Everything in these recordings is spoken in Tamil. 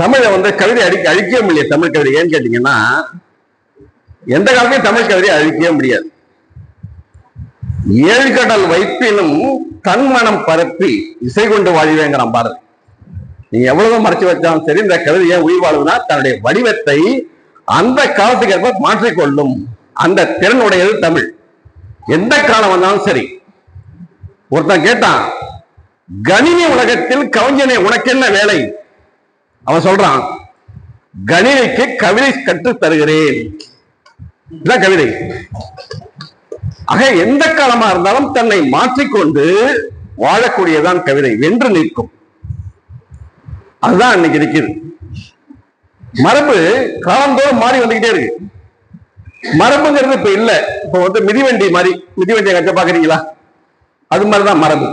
தமிழை கவிதை அழிக்கவே முடியாது. தமிழ் கவிதை ஏன்னு கேட்டீங்கன்னா, எந்த காலத்தையும் தமிழ் கவிதை அழிக்கவே முடியாது. ஏழு கடல் வைப்பினும் தன்மனம் பரப்பி இசை கொண்டு வாழ்வேங்கிறான் பாரதி. நீங்க எவ்வளவு மறைச்சு வச்சாலும் சரி, இந்த கவிதையை உயிர் வாழ்வுனா தன்னுடைய வடிவத்தை அந்த காலத்துக்கு ஏற்ப மாற்றிக்கொள்ளும் அந்த திறன் உடையது தமிழ். எந்த காலம் வந்தாலும் சரி. ஒருத்தன் கேட்டான், கணினி உலகத்தில் கவிஞனை உனக்கு என்ன வேலை? அவன் சொல்றான், கணினிக்கு கவிதை கற்று தருகிறேன். இதுதான் கவிதை. ஆக எந்த காலமா இருந்தாலும் தன்னை மாற்றிக்கொண்டு வாழக்கூடியதான் கவிதை, வென்று நிற்கும். அதுதான் இன்னைக்கு இருக்குது. மரபு காலந்தோறும் மாறி வந்துகிட்டே இருக்கு. மரபுங்கிறது இப்ப இல்ல. இப்ப மிதிவண்டி மாதிரி, மிதிவண்டியை கட்ட பாக்குறீங்களா? அது மாதிரிதான் மரபு.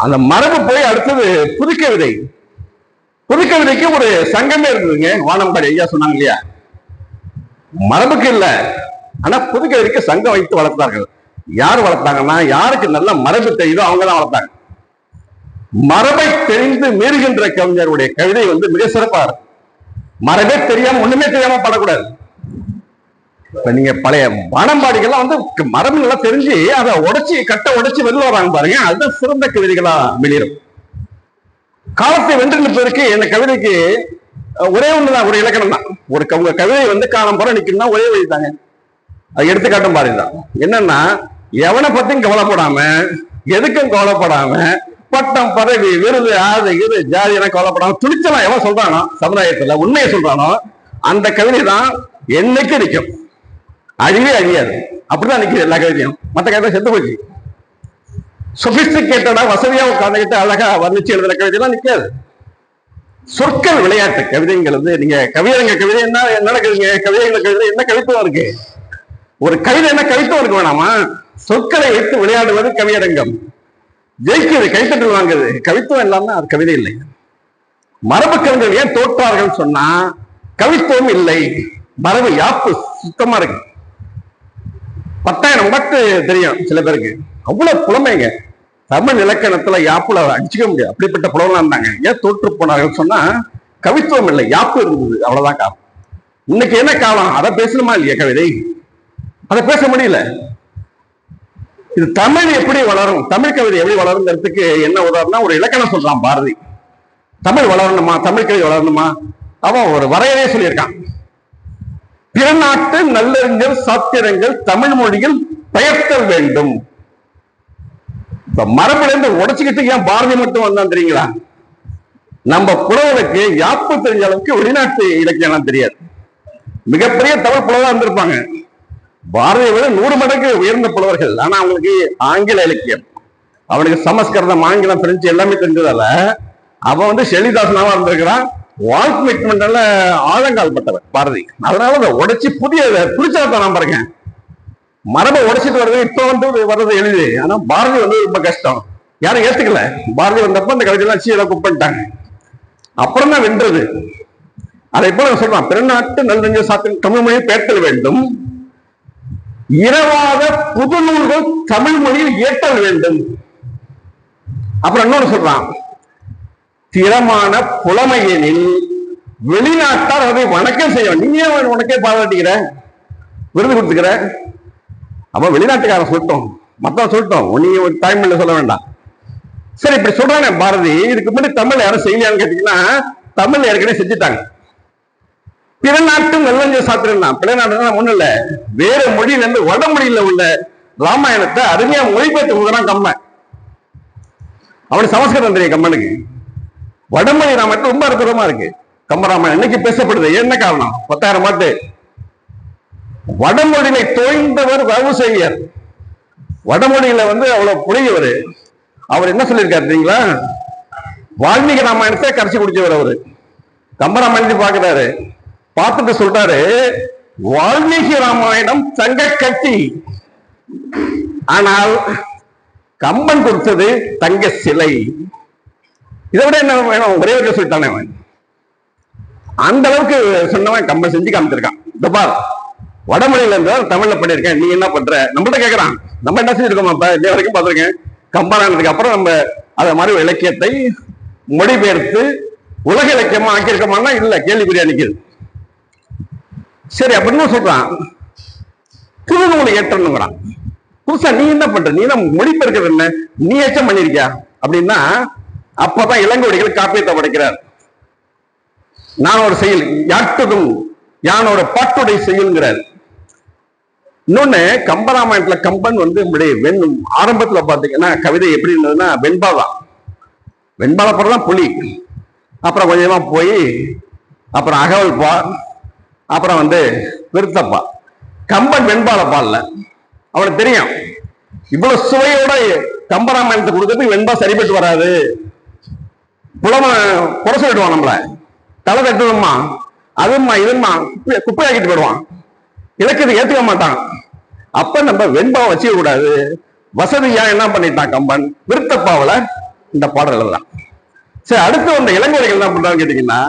அந்த மரபு போய் அடுத்தது புதுக்கவிதை. புதுக்கவிதைக்கு ஒரு சங்கமே இருக்குதுங்க. வானம்பாடி ஐயா சொன்னாங்க இல்லையா, மரபுக்கு இல்ல, ஆனா புதுக்கவிதைக்கு சங்கம் வைத்து வளர்த்தார்கள். யார் வளர்த்தாங்கன்னா, யாருக்கு நல்ல மரபு தெரியுதோ அவங்கதான் வளர்த்தாங்க. மரபை தெரிந்து மீறுகின்ற கவிஞருடைய கவிதை மிக சிறப்பா இருக்கும். மரபே தெரியாம ஒண்ணுமே தெரியாம பாடக்கூடாது. இப்ப நீங்க பழைய வானம்பாடிகள்லாம் மரபுகளை தெரிஞ்சு அதை உடைச்சு வெளில வராங்க பாருங்க, அதுதான் சிறந்த கவிதைகளா வெளியிடும். காலத்தை வென்று நிற்பதற்கு இந்த கவிதைக்கு ஒரே ஒண்ணுதான், ஒரு இலக்கணம் தான். உங்க கவிதை காலம் போற நிக்கணும்னா ஒரே வழி தாங்க. அது எடுத்துக்காட்டும் பாருதான். என்னன்னா, எவனை பத்தியும் கவலைப்படாம, எதுக்கும் கவலைப்படாம, பட்டம் பதவி விருது ஆது இது ஜாதி என கவலைப்படாம துணிச்சலாம் எவன் சொல்றானோ, சமுதாயத்துல உண்மையை சொல்றானோ, அந்த கவிதை தான் என்னைக்கு நிற்கும், அழிவே அழியாது. அப்படிதான் நிக்குது எல்லா கவிதையும். மற்ற கவிதை செத்து போச்சு. சொபிஸ்டிகேட்டடா வசதியா உட்கார்ந்துகிட்டு அழகா வர்ணிச்சு எழுதுற கவிதை எல்லாம் நிக்காது. சொற்கள் விளையாட்டு கவிதைங்கிறது. நீங்க கவிதைங்க கவிதை என்ன நடக்குதுங்க, கவிதைங்கள கவிதை என்ன கவித்துவம் இருக்கு? ஒரு கவிதை என்ன கவித்துவம் இருக்கு வேணாமா? சொற்களை வைத்து விளையாடுவது கவியரங்கம். ஜெயிக்குது, கைத்தட்டல் வாங்குது. கவித்துவம் இல்லாம அது கவிதை இல்லை. மரபு கவிஞர்கள் ஏன் தோற்றார்கள் சொன்னா, கவித்துவம் இல்லை, மரபு யாப்பு சுத்தமா இருக்கு. 10,000 மட்டு தெரியும் சில பேருக்கு, அவ்வளவு புலமைங்க. தமிழ் இலக்கணத்துல யாப்புல அடிச்சுக்க முடியாது, அப்படிப்பட்ட புலவெல்லாம் இருந்தாங்க. ஏன் தோற்று போனார்கள் சொன்னா, கவித்துவம் இல்லை, யாப்பு இருந்தது, அவ்வளவுதான் காரணம். இன்னைக்கு என்ன காலம், அதை பேசணுமா இல்லையா? கவிதை அதை பேச முடியல. இது தமிழ் எப்படி வளரும், தமிழ் கவிதை எப்படி வளருங்கிறதுக்கு என்ன உதாரணம், ஒரு இலக்கணம் சொல்றான் பாரதி. தமிழ் வளரணுமா, தமிழ் கவிதை வளரணுமா, அவன் ஒரு வரையறையே சொல்லியிருக்கான். பிற நாட்டு நல்லறிஞர் சாத்திரங்கள் தமிழ் மொழியில் பெயர்த்தல் வேண்டும். இப்ப மரபுல இருந்து உடைச்சுக்கிட்டு ஏன் பாரதி மட்டும் வந்தான் தெரியுங்களா? நம்ம புலவருக்கு யாப்பு தெரிஞ்ச அளவுக்கு வெளிநாட்டு இலக்கியம் தெரியாது. மிகப்பெரிய தமிழ் புலவா இருந்திருப்பாங்க. பாரதியை விட 100 மடங்கு உயர்ந்த புலவர்கள். ஆனா அவங்களுக்கு ஆங்கில இலக்கியம், அவனுக்கு சமஸ்கிருதம், ஆங்கிலம், பிரெஞ்சு எல்லாமே தெரிஞ்சதால அவன் ஷெல்லிதாசனாவா இருந்திருக்கிறான். வால்மீட்மெண்ட்ல ஆழங்கால் பட்டவர் பாரதி. அதனால அதை உடைச்சு புதிய புரிச்சாத்தான் பாருங்க. மரபை உடைச்சிட்டு வருது. இப்ப வர்றது எளிது. ஆனா பாரதி ரொம்ப கஷ்டம். யாரும் ஏத்துக்கல. பாரதி வந்தப்ப அந்த கவிதையெல்லாம் சீரை குப்பிட்டாங்க. அப்புறம் தான் வென்றது. அதை போல சொல்றான், பிறநாட்டு நல்லறிஞர் சாத்திரம் தமிழ் மொழியை பெயர்த்தல் வேண்டும், இரவாத புது நூல்கள் தமிழ் மொழியில் இயற்றல் வேண்டும். அப்புறம் இன்னொரு சொல்றான், திறமான புலமையெனில் வெளிநாட்டார் அதை வணக்கம் செய்ய. நீ ஏன் உனக்கே பாராட்டிக்கிற, விருது கொடுத்துக்கிற? அப்ப வெளிநாட்டுக்காரன் சொல்லட்டும், மத்தவன் சொல்லட்டும், நீ ஒரு தாய்மொழியில சொல்ல வேண்டாம். சரி, இப்படி சொல்றானே பாரதி, இதுக்கு முன்னாடி தமிழ் யாரும் செய்யலையான்னு கேட்டீங்கன்னா, தமிழ் ஏற்கனவே செஞ்சுட்டாங்க. பிற நாட்டு நல்லறிஞர் சாத்திரம் தான். பிற நாட்டு ஒண்ணு இல்ல, வேற மொழியில இருந்து வடமொழியில உள்ள ராமாயணத்தை அருமையா மொழிபெயர்த்து கொடுக்குறான் கம்மன். அவனுக்கு சமஸ்கிருதம் தெரியும் கம்மனுக்கு. வடமொழி ராமாயணம் ரொம்ப அற்புதமா இருக்கு. கம்பராமாயணம் இன்னைக்கு பேசப்படுது. என்ன காரணம்? 10,000 மாட்டு வடமொழியை தோய்ந்தவர் வவுசெய்யர். வடமொழியில அவ்வளவு புரியவர். அவர் என்ன சொல்லியிருக்காரு தெரியுங்களா? வால்மீகி ராமாயணத்தை கரைச்சி குடிச்சவர் அவரு. கம்பராமாயணத்தை பாக்குறாரு, பார்த்துட்டு சொல்றாரு, வால்மீகி ராமாயணம் தங்க கட்டி, ஆனால் கம்பன் கொடுத்தது தங்க சிலை. இதை விட என்ன வேணும்? ஒரே ஒரு சொல்லிட்டானே அவன். அந்த அளவுக்கு சொன்னவன் கம்பன் செஞ்சு காமிச்சிருக்கான். இந்த பார், வடமொழியில இருந்தா தமிழ்ல பண்ணிருக்கேன், நீ என்ன பண்ற? நம்மள்ட்ட கேட்கறான். நம்ம என்ன செஞ்சிருக்கோம் இதே வரைக்கும் பார்த்திருக்கேன். கம்பரானதுக்கு அப்புறம் நம்ம அதை மாதிரி இலக்கியத்தை மொழிபெயர்த்து உலக இலக்கியமா ஆக்கியிருக்கமானா இல்ல, கேள்விக்குறியா நிக்குது. சரி அப்படின்னு சொல்றான், புது நூலை ஏற்றணுங்கிறான். புதுசா நீ என்ன பண்ற, நீ என்ன மொழிபெயர்க்கிறது என்ன, நீ ஏற்றம் பண்ணிருக்கியா அப்படின்னா, அப்பதான் இளங்கோடிகள் காப்பியத்தை படைக்கிறார். நான் ஒரு செயல் யாட்டுதும் யானோட பாட்டுடைய செயல்ங்கிறார். இன்னொன்னு கம்பராமாயணத்துல கம்பன் வந்து ஆரம்பத்துல பாத்தீங்கன்னா கவிதை எப்படி இருந்ததுன்னா வெண்பாதான். வெண்பால தான் புலி, அப்புறம் கொஞ்சமா போய் அப்புறம் அகவல்பா, அப்புறம் வந்து விருத்தப்பா. கம்பன் வெண்பால பாடல. அவனுக்கு தெரியும் இவ்வளவு சுவையோட கம்பராமாயணத்தை கொடுக்கறதுக்கு வெண்பா சரிபட்டு வராது, புலம குறை சொல்லிடுவான், நம்மள தலை தட்டுமா அதுமா இதுமா குப்பையாக்கிட்டு போயிடுவான், இலக்கியத்தை ஏற்றுக்க மாட்டான். அப்ப நம்ம வெண்பாவை வச்சுக்க கூடாது. வசதியா என்ன பண்ணிட்டான் கம்பன், விருத்தப்பாவில இந்த பாடல் எழுதலாம். சரி, அடுத்து வந்த இளங்கோடிகள் என்ன பண்றான்னு கேட்டீங்கன்னா,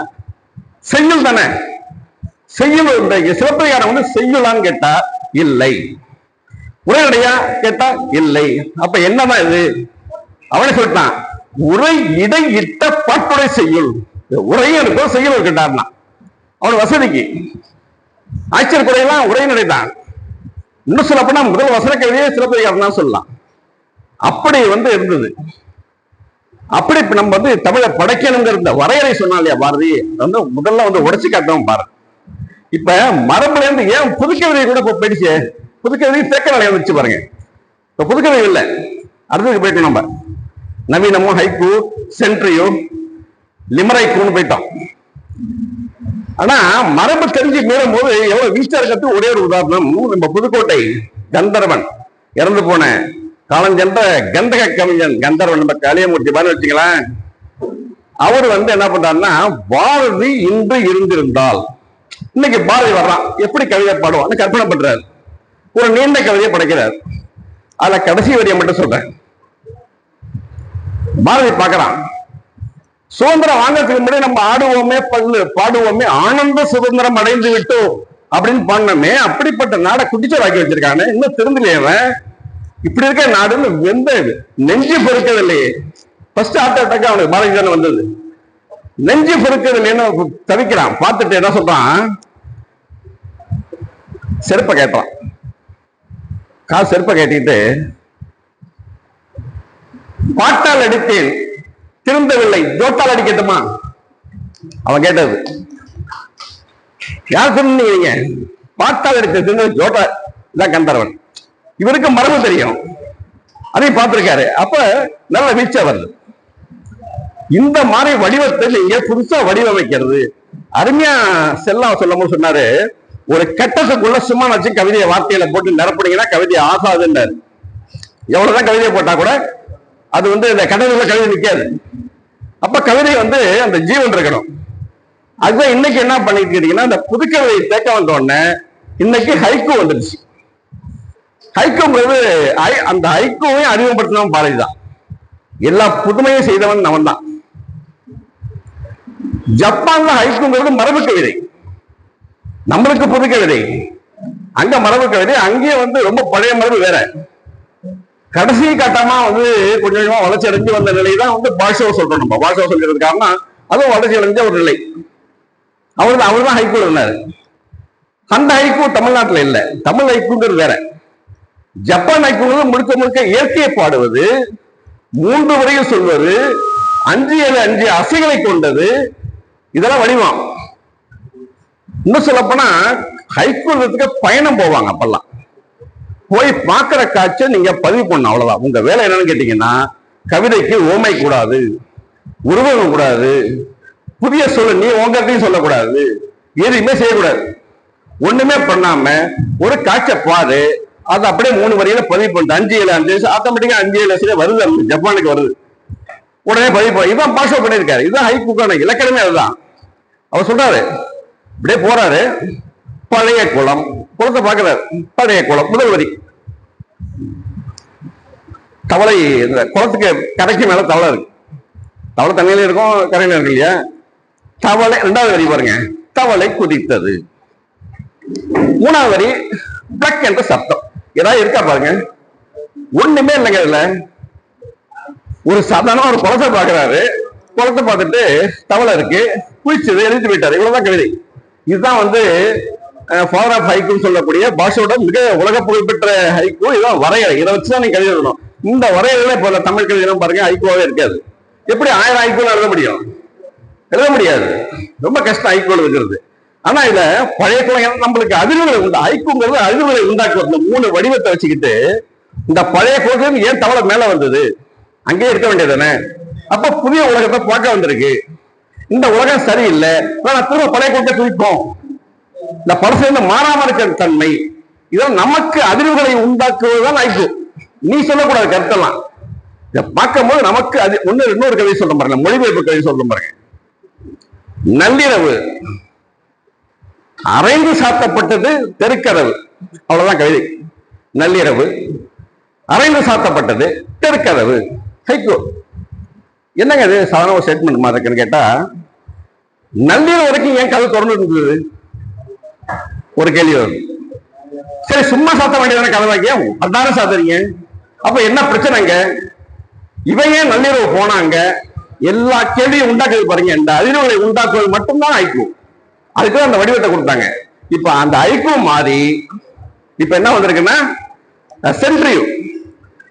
செய்யுள் தானே. செய்யுள் இந்த சிலப்பதிகாரம் வந்து செய்யுளான்னு கேட்டா இல்லை, உரையடையா கேட்டா இல்லை. அப்ப என்னதான் இது, அவனே சொல்லிட்டான், உரை இடை இட்ட பாட்டுரை செய்யுள். உரையும் இருக்கும் செய்யுள் இருக்கிட்டார்னா அவன் வசதிக்கு. ஆச்சரிய குறையெல்லாம் உரையினுடைய தான். இன்னும் சொல்லப்போனா முதல் வசன கவிதையே சிலப்பதிகாரம் தான் சொல்லலாம். அப்படி வந்து இருந்தது. அப்படி நம்ம வந்து தமிழை படைக்கணுங்கிற வரையறை சொன்னா இல்லையா பாரதி, வந்து முதல்ல வந்து உடைச்சு காட்டவும் பாரு. இப்ப மரபுல இருந்து ஏன் புதுக்கவிதை கூட இப்ப போயிடுச்சு, புதுக்கவிதை தேக்க நிலையை வச்சு பாருங்க. இப்ப புதுக்கவிதை இல்லை, அடுத்ததுக்கு போயிட்டோம் நம்ம. நவீனமோ ஹைக்கூ சென்ட்ரியோ லிமரைக்கூன்னு போயிட்டோம். ஆனா மரபு தெரிஞ்சு மீறும் போது எவ்வளவு வீழ்ச்சியா இருக்கிறது ஒரே ஒரு உதாரணம். நம்ம புதுக்கோட்டை கந்தர்வன் இறந்து போன காலஞ்சென்ற கந்தக கவிஞன் கந்தர்வன் நம்ம கலியமூர்த்தி பாரு வச்சுங்களேன். அவர் வந்து என்ன பண்றாருன்னா, பாரதி இன்று இருந்திருந்தால், இன்னைக்கு பாரதி வர்றான் எப்படி கவிதை பாடுவான்னு கற்பனை பண்றாரு. ஒரு நீண்ட கவிதையை படைக்கிறார். அதுல கடைசி வரியை மட்டும் சொல்றேன். பாரதி பார்க்கறான், சுதந்திரம் வாங்கறதுக்கு முன்னாடி நம்ம ஆடுவோமே பல்லு பாடுவோமே ஆனந்த சுதந்திரம் அடைந்து விட்டோம் அப்படின்னு பண்ணமே, அப்படிப்பட்ட நாடை குட்டிச்சோராக்கி வச்சிருக்காங்க. இன்னும் திருந்தலையவன், இப்படி இருக்க நாடுன்னு வெந்த நெஞ்சு பொறுக்கவில்லையே. ஃபர்ஸ்ட் ஹார்ட் அட்டாக் அவனுக்கு பாரதி தானே வந்தது. நெஞ்சு பொறுக்கவில்லைன்னு தவிக்கிறான். பார்த்துட்டு என்ன சொல்றான், செருப்பை கேட்டான். காசு செருப்பை கேட்டிட்டு, பாட்டால் அடித்தேன் திருந்தவில்லை ஜோட்டால் அடிக்கட்டுமா. அவன் கேட்டது யார் திருந்தீங்க, பாட்டால் அடித்த திருந்த ஜோட்டா இதான் கந்தர்வன். இவருக்கு மரபு தெரியும், அதையும் பார்த்திருக்காரு. அப்ப நல்ல வீழ்ச்சியா வருது. இந்த மாதிரி வடிவத்தை நீங்க புதுசா வடிவமைக்கிறது அருமையா செல்லாம் சொல்லும் சொன்னாரு. ஒரு கட்டத்துக்குள்ள சும்மா வச்சு கவிதையை வார்த்தையில போட்டு நிரப்புனீங்கன்னா கவிதை ஆகாதுன்றாரு. எவ்வளவுதான் கவிதையை போட்டா கூட அது வந்து இந்த கட்டத்துக்குள்ள கவிதை நிற்காது. அப்ப கவிதை வந்து அந்த ஜீவன் இருக்கணும். அதுதான் இன்னைக்கு என்ன பண்ணிட்டு இருக்கீங்கன்னா, இந்த புதுக்கவிதை தேக்க வந்த உடனே இன்னைக்கு ஹைக்கூ வந்துருச்சு. ஹைக்கூங்கிறது அந்த ஹைக்கூவையும் அறிமுகப்படுத்தினவன் பாரதி தான். எல்லா புதுமையும் செய்தவன் அவன் தான். ஜப்பான்ல ஹைக்கூங்கிறது மரபு கவிதை, நம்மளுக்கு புது கவிதை. அங்க மரபு கவிதை, அங்கேயே வந்து ரொம்ப பழைய மரபு வேற. கடைசி கட்டமா வந்து கொஞ்சம் கொஞ்சமா வளர்ச்சி அடைஞ்சு வந்த நிலை தான் வந்து பாஷாவை சொல்றோம். நம்ம பாஷாவை சொல்றது காரணம் அதுவும் வளர்ச்சி அடைஞ்ச ஒரு நிலை. அவர் தான் ஹைக்கூ இருந்தாரு. அந்த ஹைக்கூ தமிழ்நாட்டில் இல்லை, தமிழ் ஹைக்கூங்கிறது வேற. ஜப்பான் ஹைக்கூங்கிறது முழுக்க முழுக்க இயற்கையை பாடுவது, 3 வரையில் சொல்வது, 5-7 அசைகளை கொண்டது, இதெல்லாம் வடிவம். இன்னும் சொல்லப்போனா ஹைக்கூங்கிறதுக்கு பயணம் போவாங்க. அப்பெல்லாம் போய் பார்க்கிற காட்சியை நீங்க பதிவு பண்ணணும், அவ்வளவுதான். உங்க வேலை என்னன்னு கேட்டீங்கன்னா, கவிதைக்கு ஓமை கூடாது, உருவகம் கூடாது, புதிய சொல்ல நீ உங்கத்தையும் சொல்லக்கூடாது, எதுவுமே செய்யக்கூடாது. ஒண்ணுமே பண்ணாம ஒரு காட்சியை பாரு, அது அப்படியே 3 வரியில பதிவு பண்ணிட்டு 5-7 ஆட்டோமேட்டிக்கா 5-7 வருது, ஜப்பானுக்கு வருது, உடனே பதிவு. இதுதான் பாஷா பண்ணியிருக்காரு. இதுதான் ஹைக்கூக்கான இலக்கணமே. அதுதான் அவர் சொல்றாரு. இப்படியே போறாரு, பழைய குளம், குளத்தை பார்க்கிறார். பழைய குளம் முதல் வரி, தவளை. இந்த குளத்துக்கு கரைக்கு மேல தவளை இருக்கு. தவளை தண்ணியில இருக்கும், கரையில இருக்கு இல்லையா. தவளை 2வது வரி பாருங்க, தவளை குதித்தது. 3வது வரி பிளக் என்ற சப்தம். ஏதாவது இருக்கா பாருங்க, ஒண்ணுமே இல்லைங்க. இதுல ஒரு சாதாரண ஒரு குளத்தை பார்க்கிறாரு, குளத்தை பார்த்துட்டு தவளை இருக்கு, குளிச்சது, எழுதிட்டு போயிட்டாரு. இவ்வளவுதான் கவிதை. இதுதான் வந்து ஃபாதர் ஆஃப் ஹைக்குன்னு சொல்லக்கூடிய பாஷோட மிக உலக புகழ்பெற்ற ஹைக்கூ. இதான் வரையறை. இதை வச்சுதான் நீங்க கவிதை எழுதணும். இந்த வரையறையில இப்போ தமிழ் கவிதை பாருங்க, ஹைக்கூவாவே இருக்காது. எப்படி 1000 ஹைக்கூல எழுத முடியும்? எழுத முடியாது. ரொம்ப கஷ்டம் ஹைக்கூல இருக்கிறது. ஆனா இதுல பழைய குழந்தைங்க நம்மளுக்கு அதிர்வுகளை உண்டு. ஹைக்கூங்கிறது அதிர்வுகளை உண்டாக்குவது. 3 வடிவத்தை வச்சுக்கிட்டு இந்த பழைய குழந்தை ஏன் தவளை மேல வந்தது, அங்கேயே இருக்க வேண்டியதானே. அப்ப புதிய உலகத்தை பார்க்க வந்திருக்கு. இந்த உலகம் சரியில்லை, திரும்ப பழைய குழந்தை குறிப்போம். இந்த பழசு மாறாம இருக்கிற தன்மை, இதெல்லாம் நமக்கு அதிர்வுகளை உண்டாக்குவதுதான் ஹைக்கூ. நீ சொல்லக்கூடாது கருத்தெல்லாம். இதை பார்க்கும் போது நமக்கு அது இன்னொரு கவிதை சொல்ற பாருங்க, மொழிபெயர்ப்பு கவிதை சொல்ற பாருங்க. நள்ளிரவு அரைந்து சாத்தப்பட்டது தெருக்கதவு. அவ்வளவுதான் கவிதை. நள்ளிரவு அரைந்து சாத்தப்பட்டது தெருக்கதவு. ஹைக்கூ. என்னங்க இது சாதாரண ஸ்டேட்மெண்ட் மாதிரி இருக்குன்னு கேட்டா, நள்ளிரவு வரைக்கும் ஏன் கதவு திறந்து இருந்தது ஒரு கேள்வி வருது. சரி, சும்மா சாத்த வேண்டியதான கதவாங்க, அதான சாத்துறீங்க. அப்ப என்ன பிரச்சனைங்க? இவன் ஏன் நள்ளிரவு போனாங்க? எல்லா கேள்வியும் உண்டாக்குறது பாருங்க. இந்த அதிர்வுகளை உண்டாக்குவது மட்டும்தான் ஹைக்கூ. அதுக்கு அந்த வடிவத்தை கொடுத்தாங்க. இப்ப அந்த ஹைக்கூ மாறி இப்ப என்ன வந்திருக்குன்னா சென்ட்ரியூ.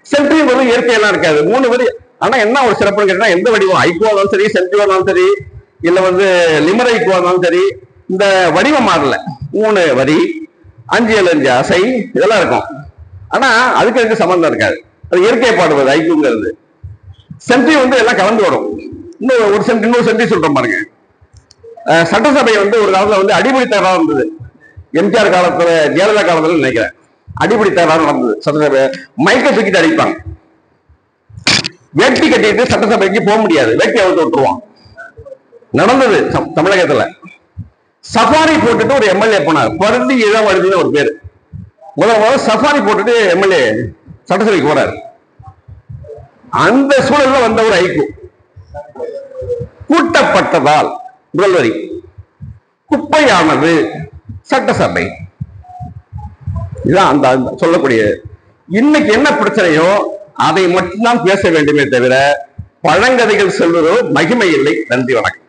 சென்ட்ரியூ இயற்கையெல்லாம் இருக்காது, 3 வரி. ஆனா என்ன ஒரு சிறப்புன்னு கேட்டா, எந்த வடிவம் ஹைக்கூவா இருந்தாலும் சரி, சென்ட்ரியூவா இருந்தாலும் சரி, இல்ல லிமர் ஹைக்கூவா இருந்தாலும் சரி, இந்த வடிவம் மாறல. 3 வரி, 5-7 அசை, இதெல்லாம் இருக்கும். ஆனா அதுக்கு சம்பந்தம் இருக்காது. அது இயற்கையை பாடுவது ஹைக்கூங்கிறது. சென்ட்ரி எல்லாம் கலந்து வரும். இன்னொரு சென்ட்ரி சொல்றோம் பாருங்க. சட்டசபை ஒரு காலத்துல அடிப்படை தகராறு இருந்தது. எம்ஜிஆர் காலத்துல, ஜெயலலிதா காலத்துல நினைக்கிறேன், அடிப்படை தகராறு நடந்தது. சட்டசபை மைக்கை தூக்கிட்டு அடிப்பாங்க. வேட்டி கட்டிட்டு சட்டசபைக்கு போக முடியாது, வேட்டி அவுத்து விட்டுருவான். நடந்தது தமிழகத்துல. சஃபாரி போட்டுட்டு ஒரு எம்எல்ஏ போனார், பருத்தி இளவழுதின்னு ஒரு பேரு. முதல்ல சஃபாரி போட்டுட்டு எம்எல்ஏ சட்டசபைக்கு போறாரு. அந்த சூழல்ல வந்த ஒரு ஹைக்கூ. கூட்டப்பட்டதால் முதல் வரி, குப்பையானது சட்டசபை. இதுதான் அந்த சொல்லக்கூடிய. இன்னைக்கு என்ன பிரச்சனையோ அதை மட்டும்தான் பேச வேண்டுமே தவிர பழங்கதைகள் சொல்வதோ மகிமை இல்லை. நன்றி, வணக்கம்.